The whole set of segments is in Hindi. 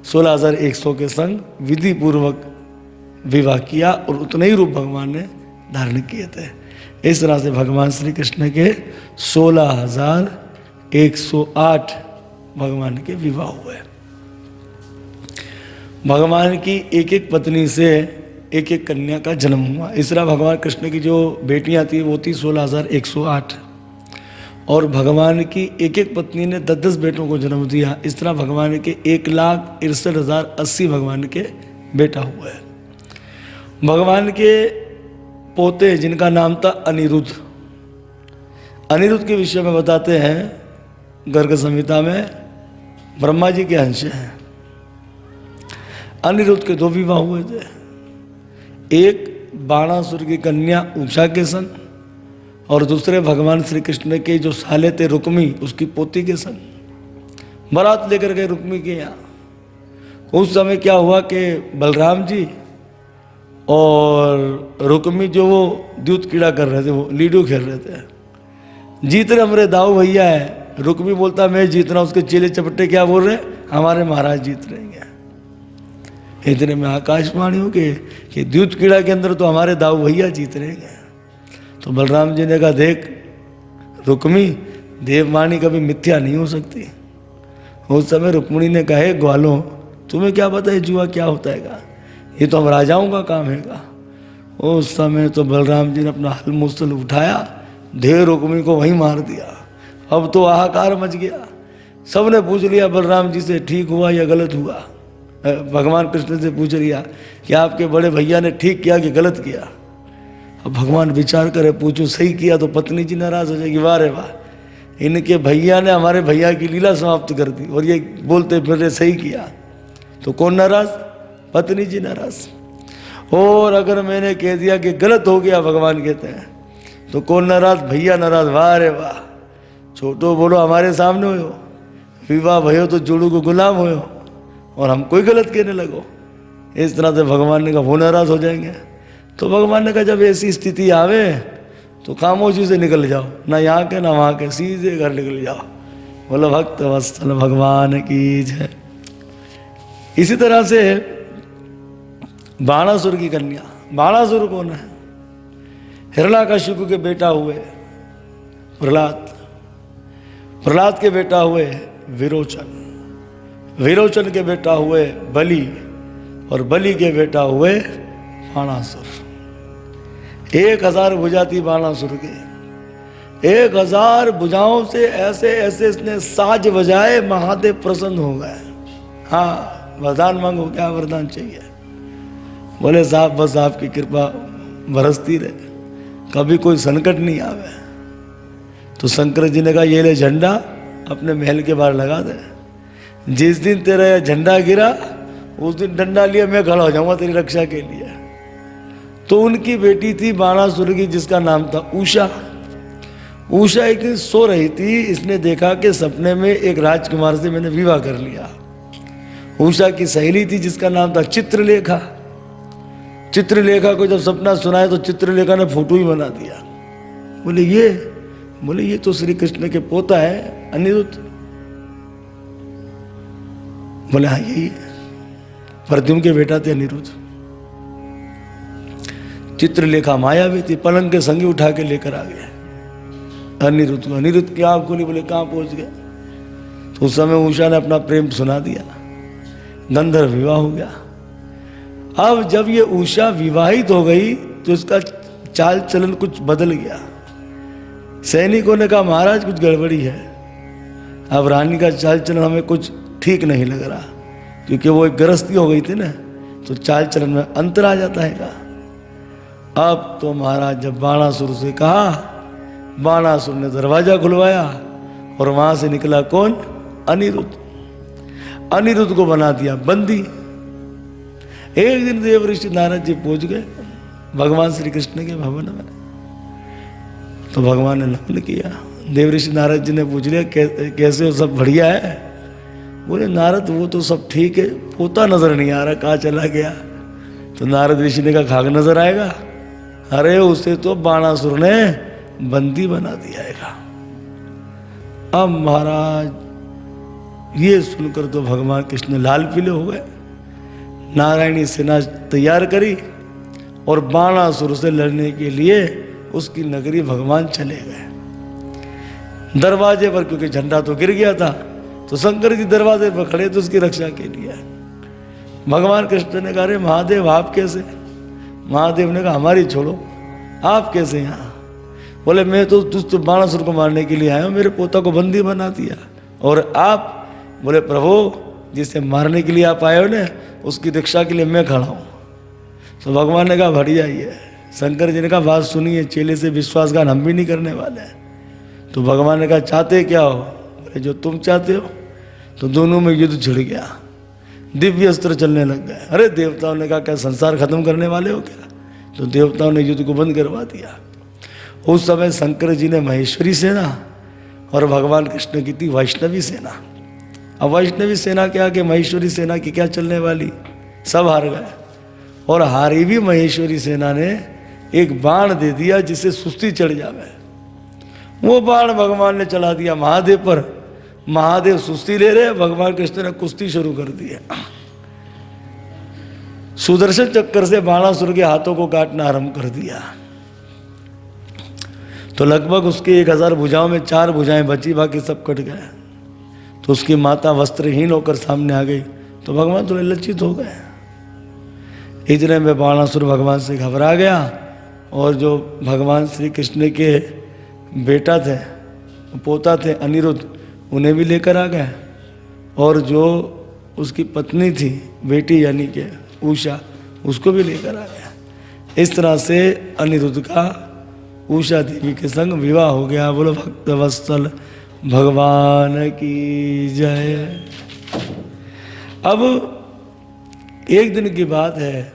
16,100 के संग विधि पूर्वक विवाह किया और उतने ही रूप भगवान ने धारण किए थे। इस तरह से भगवान श्री कृष्ण के 16,108 भगवान के विवाह हुए। भगवान की एक एक पत्नी से एक एक कन्या का जन्म हुआ। इस तरह भगवान कृष्ण की जो बेटियां थी वो थी 16,108 और भगवान की एक एक पत्नी ने 10-10 बेटों को जन्म दिया। इस तरह भगवान के 1,61,080 भगवान के बेटा हुए। भगवान के पोते जिनका नाम था अनिरुद्ध, अनिरुद्ध के विषय में बताते हैं गर्ग संहिता में, ब्रह्मा जी के अंश हैं। अनिरुद्ध के 2 विवाह हुए थे, एक बाणासुर की कन्या उषा के संग और दूसरे भगवान श्री कृष्ण के जो साले थे रुक्मी, उसकी पोती के संग। बारात लेकर गए रुक्मी के यहाँ। उस समय क्या हुआ कि बलराम जी और रुक्मी जो वो दूध कीड़ा कर रहे थे, वो लीडो खेल रहे थे। जीत रहे हमारे दाऊ भैया है। रुक्मी बोलता मैं जीत रहा हूँ, उसके चेले चपट्टे क्या बोल रहे, हमारे महाराज जीत रहे हैं। इतने में आकाशवाणी हो कि दूध कीड़ा के अंदर तो हमारे दाऊ भैया जीत रहे हैं। तो बलराम जी ने कहा देख रुक्मी, देववाणी कभी मिथ्या नहीं हो सकती। उस समय रुक्मिणी ने कहा ग्वालों, तुम्हें क्या पता है जुआ क्या होता है, ये तो हम राजाओं का काम है। उस समय तो बलराम जी ने अपना हल मुसल उठाया, ढेर रुक्मी को वहीं मार दिया। अब तो हाहाकार मच गया। सबने पूछ लिया बलराम जी से ठीक हुआ या गलत हुआ। भगवान कृष्ण से पूछ लिया कि आपके बड़े भैया ने ठीक किया कि गलत किया। अब भगवान विचार करे, पूछो सही किया तो पत्नी जी नाराज हो जाएगी, वाह रे वाह, इनके भैया ने हमारे भैया की लीला समाप्त कर दी और ये बोलते फिर सही किया। तो कौन नाराज, पत्नी जी नाराज। और अगर मैंने कह दिया कि गलत हो गया, भगवान कहते हैं, तो कौन नाराज, भैया नाराज, वाह रे वाह, छोटो बोलो हमारे सामने हो, विवाह भयो तो जोड़ू को गुलाम हो और हम कोई गलत कहने लगो। इस तरह से भगवान ने कहा वो नाराज हो जाएंगे। तो भगवान ने कहा जब ऐसी स्थिति आवे तो खामोशी से निकल जाओ, ना यहाँ के ना वहाँ के, सीधे घर निकल जाओ। बोलो भक्त वत्सल भगवान की जय। इसी तरह से बाणासुर की कन्या, बाणासुर कौन है, हिरण्याकशिपु के बेटा हुए प्रहलाद, प्रहलाद के बेटा हुए विरोचन, विरोचन के बेटा हुए बलि और बलि के बेटा हुए बाणासुर। 1000 भुजा थी बाणासुर के, 1000 भुजाओं से ऐसे ऐसे इसने साज बजाए, महादेव प्रसन्न हो गए। हाँ वरदान मांगो, क्या वरदान चाहिए। बोले साहब बस आपकी कृपा बरसती रहे, कभी कोई संकट नहीं आवे। तो शंकर जी ने कहा ये ले झंडा अपने महल के बाहर लगा दे, जिस दिन तेरा झंडा गिरा उस दिन डंडा लिया मैं खड़ा हो जाऊंगा तेरी रक्षा के लिए। तो उनकी बेटी थी बाणासुर की जिसका नाम था उषा। उषा एक दिन सो रही थी, इसने देखा कि सपने में एक राजकुमार से मैंने विवाह कर लिया। उषा की सहेली थी जिसका नाम था चित्रलेखा। चित्रलेखा को जब सपना सुनाया तो चित्रलेखा ने फोटो ही बना दिया। बोले ये तो श्री कृष्ण के पोता है अनिरुद्ध। बोले हाँ यही है, प्रद्युम्न के बेटा थे अनिरुद्ध। चित्रलेखा माया भी थी, पलंग के संगी उठा के लेकर आ गया अनिरुद्ध को। अनिरुद्ध की आंख खोली, बोले कहाँ पहुंच गए। तो उस समय उषा ने अपना प्रेम सुना दिया, गंधर्व विवाह हो गया। अब जब ये उषा विवाहित हो गई तो इसका चाल चलन कुछ बदल गया। सैनिकों ने कहा महाराज कुछ गड़बड़ी है। अब रानी का चाल चलन हमें कुछ ठीक नहीं लग रहा, क्योंकि वो एक गृहस्थी हो गई थी ना, तो चाल चलन में अंतर आ जाता है का। अब तो महाराज जब बाणासुर से कहा, बाणासुर ने दरवाजा खुलवाया और वहां से निकला कौन, अनिरुद्ध। अनिरुद्ध को बना दिया बंदी। एक दिन देवऋषि नारद जी पहुंच गए भगवान श्री कृष्ण के भवन में। तो भगवान ने नमन किया। देवऋषि नारद जी ने पूछ लिया कैसे हो, सब बढ़िया है। बोले नारद वो तो सब ठीक है, पोता नजर नहीं आ रहा, कहाँ चला गया। तो नारद ऋषि ने कहा खाक नजर आएगा, अरे उसे तो बाणासुर ने बंदी बना दिया है। अब महाराज ये सुनकर तो भगवान कृष्ण लाल पीले हो गए। नारायणी सेना तैयार करी और बाणासुर से लड़ने के लिए उसकी नगरी भगवान चले गए। दरवाजे पर क्योंकि झंडा तो गिर गया था, तो शंकर जी दरवाजे पर खड़े थे उसकी रक्षा के लिए। भगवान कृष्ण ने कहा, अरे महादेव आप कैसे? महादेव ने कहा, हमारी छोड़ो, आप कैसे यहाँ? बोले, मैं तो तुझ बाणासुर को मारने के लिए आया हूँ, मेरे पोता को बंदी बना दिया, और आप? बोले, प्रभु जिसे मारने के लिए आप आए हो ना, उसकी रक्षा के लिए मैं खड़ा हूँ। तो भगवान ने कहा, बढ़िया ही है। शंकर जी ने कहा, बात सुनिए, चेले से विश्वासघात हम भी नहीं करने वाले हैं। तो भगवान ने कहा, चाहते क्या हो? बोले, जो तुम चाहते हो। तो दोनों में युद्ध छिड़ गया, दिव्य अस्त्र चलने लग गए। अरे देवताओं ने कहा, क्या संसार खत्म करने वाले हो क्या? तो देवताओं ने युद्ध को बंद करवा दिया। उस समय शंकर जी ने महेश्वरी सेना और भगवान कृष्ण की थी वैष्णवी सेना। अब वैष्णवी सेना के आगे महेश्वरी सेना की क्या चलने वाली, सब हार गए। और हारी भी महेश्वरी सेना ने एक बाण दे दिया जिससे सुस्ती चढ़ जावे। वो बाण भगवान ने चला दिया महादेव पर। महादेव सुस्ती ले रहे, भगवान कृष्ण ने कुश्ती शुरू कर दी है। सुदर्शन चक्कर से बाणासुर के हाथों को काटना आरंभ कर दिया। तो लगभग उसके 1000 भुजाओं में 4 भुजाएं बची, बाकी सब कट गए। तो उसकी माता वस्त्रहीन होकर सामने आ गई। तो भगवान थोड़े लज्जित हो गए। इतने में बाणासुर भगवान से घबरा गया, और जो भगवान श्री कृष्ण के बेटा थे, पोता थे अनिरुद्ध, उन्हें भी लेकर आ गए। और जो उसकी पत्नी थी, बेटी यानी कि उषा, उसको भी लेकर आ गया। इस तरह से अनिरुद्ध का उषा देवी के संग विवाह हो गया। बोलो भक्त वत्सल भगवान की जय। अब एक दिन की बात है,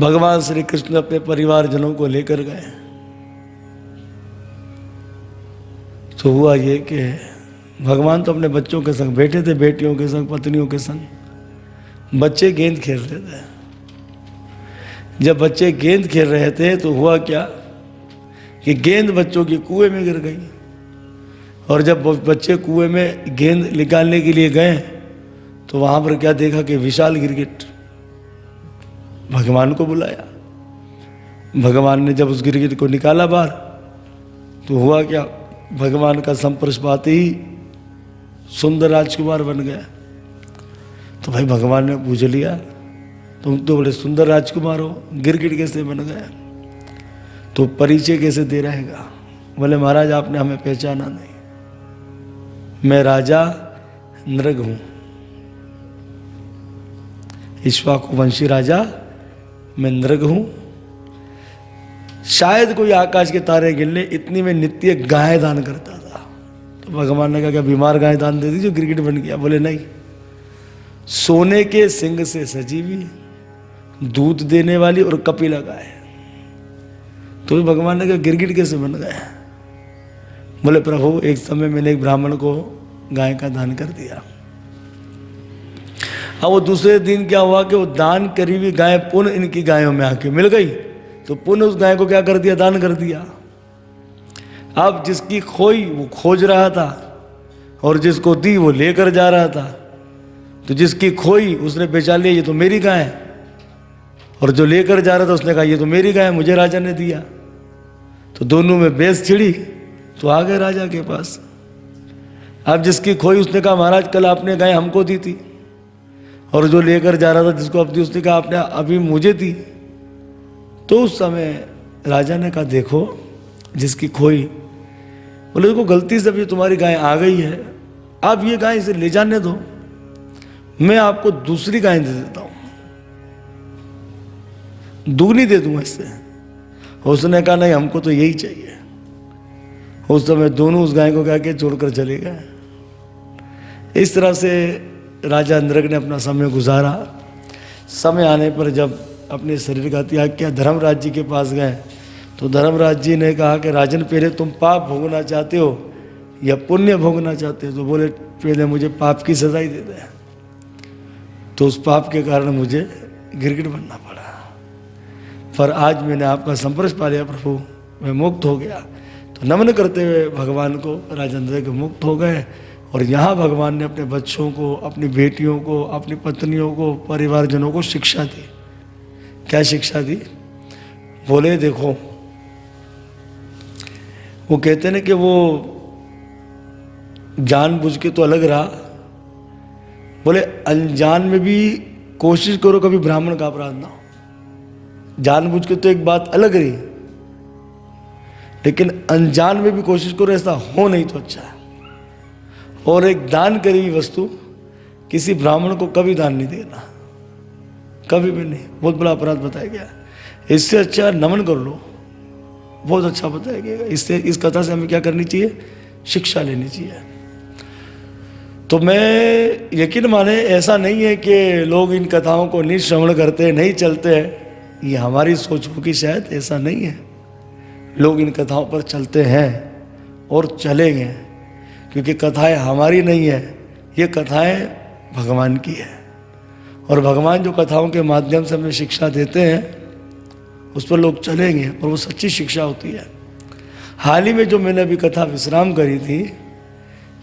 भगवान श्री कृष्ण अपने परिवारजनों को लेकर गए। तो हुआ ये कि भगवान तो अपने बच्चों के संग बैठे थे, बेटियों के संग, पत्नियों के संग। बच्चे गेंद खेल रहे थे। जब बच्चे गेंद खेल रहे थे तो हुआ क्या कि गेंद बच्चों के कुएं में गिर गई। और जब बच्चे कुएं में गेंद निकालने के लिए गए तो वहां पर क्या देखा कि विशाल गिरगिट। भगवान को बुलाया। भगवान ने जब उस गिरगिट को निकाला बाहर तो हुआ क्या, भगवान का संस्पर्श पाते ही सुंदर राजकुमार बन गया। तो भाई भगवान ने पूछ लिया, तुम तो बड़े सुंदर राजकुमार हो, गिरगिट कैसे बन गए? तो परिचय कैसे दे रहेगा? बोले, महाराज आपने हमें पहचाना नहीं, मैं राजा नृग हूं, इक्ष्वाकु वंशी राजा मैं नृग हूं। शायद कोई आकाश के तारे गिनले, इतनी में नित्य गाय दान करता था। तो भगवान ने कहा, क्या बीमार गाय दान दे दी जो गिरगिट बन गया? बोले नहीं, सोने के सिंग से सजी हुई, दूध देने वाली और कपिला गाय। तो भगवान ने कहा, गिरगिट कैसे बन गया? बोले, प्रभु एक समय मैंने एक ब्राह्मण को गाय का दान कर दिया। अब वो दूसरे दिन क्या हुआ कि वो दान करी हुई गाय पुनः इनकी गायों में आके मिल गई। तो पुनः उस गाय को क्या कर दिया? दान कर दिया। अब जिसकी खोई वो खोज रहा था और जिसको दी वो लेकर जा रहा था। तो जिसकी खोई उसने पहचान लिया, ये तो मेरी गाय है। और जो लेकर जा रहा था उसने कहा, ये तो मेरी गाय, मुझे राजा ने दिया। तो दोनों में बहस छिड़ी। तो आ गए राजा के पास। अब जिसकी खोई उसने कहा, महाराज कल आपने गाय हमको दी थी। और जो लेकर जा रहा था जिसको अब दी, उसने कहा आपने अभी मुझे दी। तो उस समय राजा ने कहा, देखो जिसकी खोई, बोले देखो गलती से अब ये तुम्हारी गाय आ गई है, आप ये गाय इसे ले जाने दो, मैं आपको दूसरी गाय दे देता हूं, दुगनी दे दूंगा इससे। उसने कहा नहीं, हमको तो यही चाहिए। उस समय दोनों उस गाय को क्या के छोड़कर चले गए। इस तरह से राजा नृग ने अपना समय गुजारा। समय आने पर जब अपने शरीर का त्याग किया, धर्मराज जी के पास गए। तो धर्मराज जी ने कहा कि राजन, पहले तुम पाप भोगना चाहते हो या पुण्य भोगना चाहते हो? तो बोले, पहले मुझे पाप की सजा ही दे दे। तो उस पाप के कारण मुझे गिरगिट बनना पड़ा, पर आज मैंने आपका संस्पर्श पा लिया प्रभु, मैं मुक्त हो गया। तो नमन करते हुए भगवान को राजा नृग मुक्त हो गए और यहाँ भगवान ने अपने बच्चों को, अपनी बेटियों को, अपनी पत्नियों को, परिवारजनों को शिक्षा दी। क्या शिक्षा दी? बोले देखो, वो कहते ना कि वो जानबूझ के तो अलग रहा, बोले अनजान में भी कोशिश करो कभी ब्राह्मण का अपराध ना हो। जानबूझ के तो एक बात अलग रही, लेकिन अनजान में भी कोशिश करो ऐसा हो नहीं तो अच्छा है। और एक दान करी हुई वस्तु किसी ब्राह्मण को कभी दान नहीं देना, कभी भी नहीं, बहुत बड़ा अपराध बताया गया। इससे अच्छा नमन कर लो, बहुत अच्छा बताया गया। इससे, इस कथा से हमें क्या करनी चाहिए? शिक्षा लेनी चाहिए। तो मैं यकीन माने, ऐसा नहीं है कि लोग इन कथाओं को नहीं श्रवण करते, नहीं चलते हैं, ये हमारी सोच होगी शायद, ऐसा नहीं है। लोग इन कथाओं पर चलते हैं और चलेंगे, क्योंकि कथाएं हमारी नहीं है, ये कथाएं भगवान की है। और भगवान जो कथाओं के माध्यम से हमें शिक्षा देते हैं, उस पर लोग चलेंगे और वो सच्ची शिक्षा होती है। हाल ही में जो मैंने अभी कथा विश्राम करी थी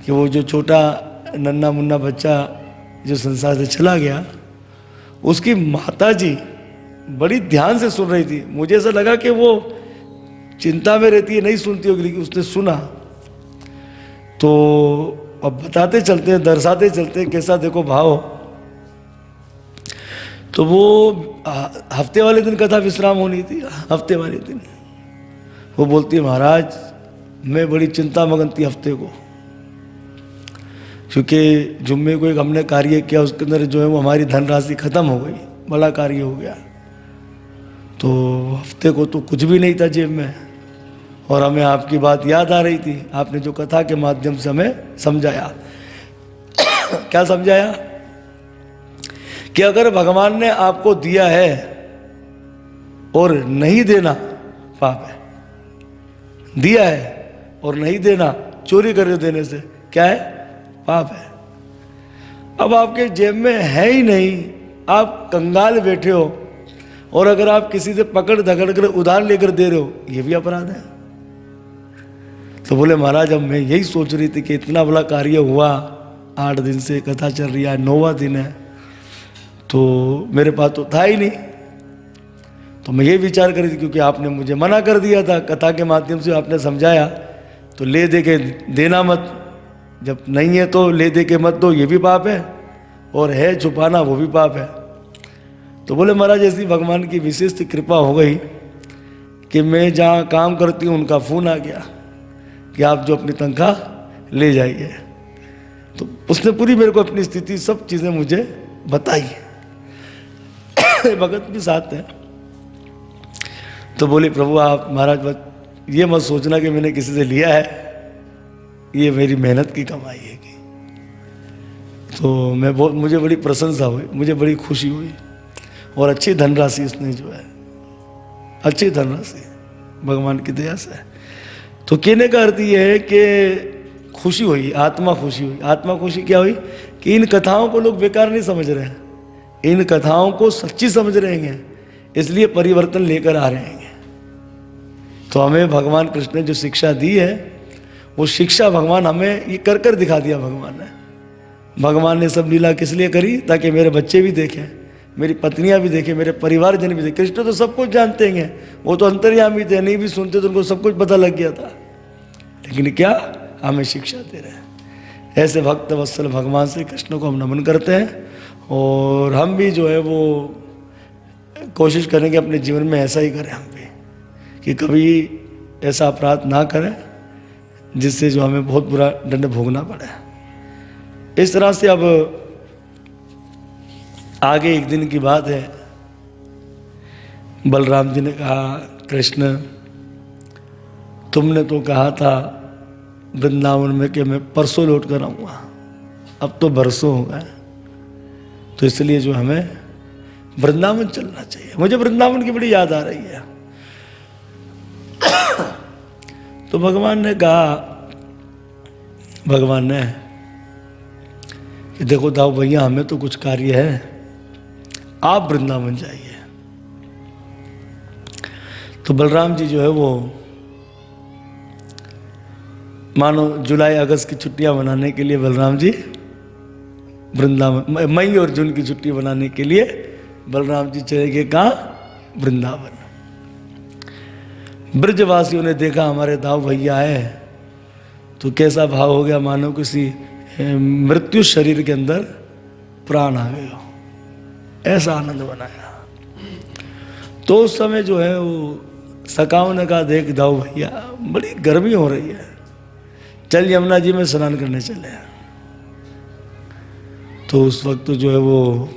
कि वो जो छोटा नन्ना मुन्ना बच्चा जो संसार से चला गया, उसकी माताजी बड़ी ध्यान से सुन रही थी। मुझे ऐसा लगा कि वो चिंता में रहती है, नहीं सुनती होगी, लेकिन उसने सुना। तो अब बताते चलते हैं, दर्शाते चलते हैं, कैसा देखो भाव। तो वो हफ्ते वाले दिन कथा विश्राम होनी थी, हफ्ते वाले दिन वो बोलती है, महाराज मैं बड़ी चिंता मगन थी हफ्ते को, क्योंकि जुम्मे को एक हमने कार्य किया, उसके अंदर जो है वो हमारी धनराशि खत्म हो गई, बड़ा कार्य हो गया। तो हफ्ते को तो कुछ भी नहीं था जेब में, और हमें आपकी बात याद आ रही थी। आपने जो कथा के माध्यम से हमें समझाया क्या समझाया? कि अगर भगवान ने आपको दिया है और नहीं देना पाप है, दिया है और नहीं देना, चोरी कर देने से क्या है? पाप है। अब आपके जेब में है ही नहीं, आप कंगाल बैठे हो, और अगर आप किसी से पकड़ धकड़ कर उधार लेकर दे रहे हो, ये भी अपराध है। तो बोले महाराज अब मैं यही सोच रही थी कि इतना बड़ा कार्य हुआ, 8 दिन से कथा चल रही है, 9वां दिन है, तो मेरे पास तो था ही नहीं। तो मैं ये विचार करी थी, क्योंकि आपने मुझे मना कर दिया था, कथा के माध्यम से आपने समझाया, तो ले दे के देना मत, जब नहीं है तो ले दे के मत दो, ये भी पाप है, और है छुपाना वो भी पाप है। तो बोले महाराज ऐसी भगवान की विशिष्ट कृपा हो गई कि मैं जहाँ काम करती हूँ उनका फ़ोन आ गया कि आप जो अपनी तनख्वाह ले जाइए। तो उसने पूरी मेरे को अपनी स्थिति, सब चीज़ें मुझे बताई। भगत भी साथ है। तो बोले प्रभु आप महाराज ये मत सोचना कि मैंने किसी से लिया है, ये मेरी मेहनत की कमाई है। तो मुझे बड़ी प्रशंसा हुई, मुझे बड़ी खुशी हुई, और अच्छी धनराशि उसने जो है, अच्छी धनराशि भगवान की दया से। तो कहने का अर्थ ये है कि खुशी हुई, आत्मा खुशी हुई। आत्मा खुशी क्या हुई? कि इन कथाओं को लोग बेकार नहीं समझ रहे हैं, इन कथाओं को सच्ची समझ रहे हैं, इसलिए परिवर्तन लेकर आ रहे हैं। तो हमें भगवान कृष्ण ने जो शिक्षा दी है, वो शिक्षा भगवान हमें ये कर कर दिखा दिया। भगवान ने सब लीला किस लिए करी? ताकि मेरे बच्चे भी देखें, मेरी पत्नियां भी देखें, मेरे परिवारजन भी देखें। कृष्ण तो सब कुछ जानते हैं, वो तो अंतर्यामी थे, नहीं भी सुनते तो उनको सब कुछ पता लग गया था, लेकिन क्या हमें शिक्षा दे रहे हैं। ऐसे भक्त वत्सल भगवान श्री कृष्ण को हम नमन करते हैं, और हम भी जो है वो कोशिश करेंगे अपने जीवन में ऐसा ही करें हम भी, कि कभी ऐसा अपराध ना करें जिससे जो हमें बहुत बुरा दंड भोगना पड़े। इस तरह से अब आगे एक दिन की बात है, बलराम जी ने कहा कृष्ण तुमने तो कहा था वृंदावन में कि मैं परसों लौट कर आऊँगा, अब तो बरसों हो गए, तो इसलिए जो हमें वृंदावन चलना चाहिए। मुझे वृंदावन की बड़ी याद आ रही है। तो भगवान ने कहा, भगवान ने कि देखो दाऊ भैया हमें तो कुछ कार्य है, आप वृंदावन जाइए। तो बलराम जी जो है वो मानो जुलाई अगस्त की छुट्टियां मनाने के लिए बलराम जी वृंदावन, मई और जून की छुट्टी मनाने के लिए बलराम जी चले गए कहाँ? वृंदावन। ब्रजवासियों ने देखा हमारे दाऊ भैया है, तो कैसा भाव हो गया, मानो किसी मृत्यु शरीर के अंदर प्राण आ गए हो, ऐसा आनंद बनाया। तो उस समय जो है वो सकाओं ने कहा, देख दाऊ भैया बड़ी गर्मी हो रही है, चल यमुना जी में स्नान करने चले। तो उस वक्त जो है वो